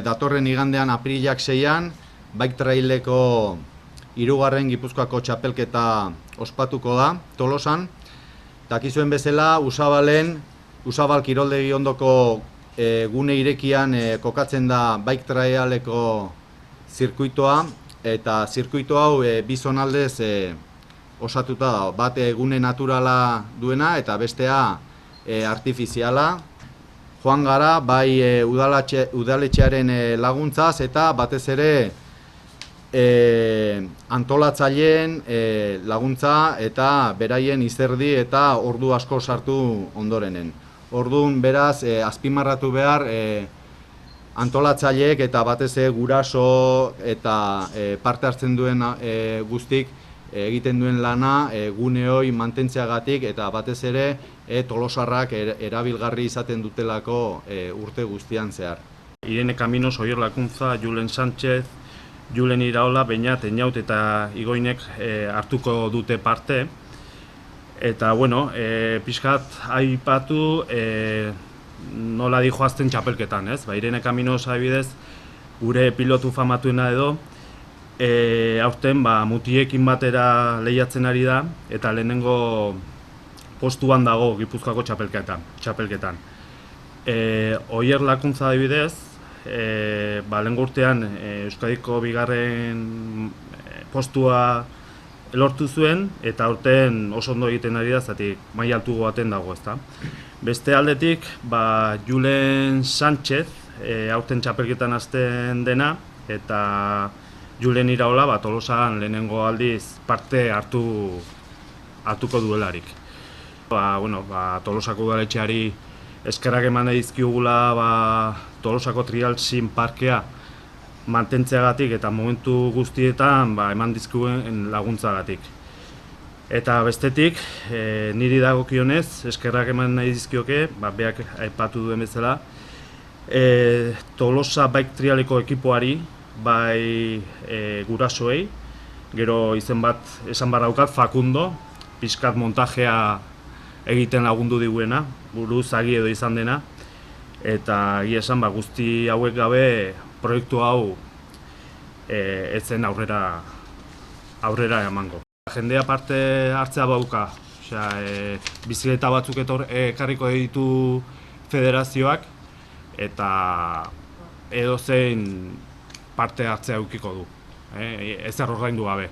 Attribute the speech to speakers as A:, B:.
A: Datorren igandean apirilak 6an, bike traileko 3. Gipuzkoako txapelketa ospatuko da, Tolosan. Dakizuen bezala, Usabal kiroldegi ondoko gune irekian kokatzen da bike traileko zirkuitoa, eta zirkuito hau bi zonaldez osatuta da. Bat gune naturala duena eta bestea artifiziala. Joan gara, bai udaletxearen laguntzaz eta batez ere antolatzaileen laguntza eta beraien izerdi eta ordu asko sartu ondorenen. Orduan beraz azpimarratu behar antolatzaileek eta batez ere guraso eta parte hartzen duen guztik egiten duen lana gune hori mantentzeagatik eta batez ere tolosarrak erabilgarri izaten dutelako urte guztian zehar.
B: Irene Caminos, Oier Lakuntza, Julen Sánchez, Julen Iraola, Beñat, Eñaut eta Igoinek hartuko dute parte. Eta, bueno, pixkat aipatu nola dijoazten txapelketan, ez? Irene Caminos adibidez, gure pilotu famatuena edo, aurten mutiekin batera lehiatzen ari da eta lehenengo postuan dago Gipuzkoako txapelketan. Oier Lakuntza adibidez, lehengo urtean Euskadiko 2. postua lortu zuen eta aurten oso ondo egiten ari da, zatik maila altuago baten dago, ezta. Beste aldetik, Julen Sánchez aurten txapelketan hasten dena eta Julen Iraola Tolosan lehenengo aldiz parte hartuko duelarik. Tolosako udaletxeari eskerrak eman dizkigula Tolosako Trialsin parkea mantentzeagatik eta momentu guztietan eman dizkiguen laguntzagatik. Eta bestetik, niri dagokionez, eskerrak eman nahi dizkioke, beak aipatu duen bezala, Tolosa Bike Trialeko ekipoari, bai gurasoei, gero izen bat esan barraukat, Facundo, pixkat montajea egiten lagundu diguena, buruzagi edo izan dena, eta egia esan guzti hauek gabe proiektu hau ez zen aurrera emango. Jendea parte hartzea bauka, bizikleta batzuk ekarriko ditu federazioak, eta edozein parte hartzea edukiko du, ezer ordaindu gabe.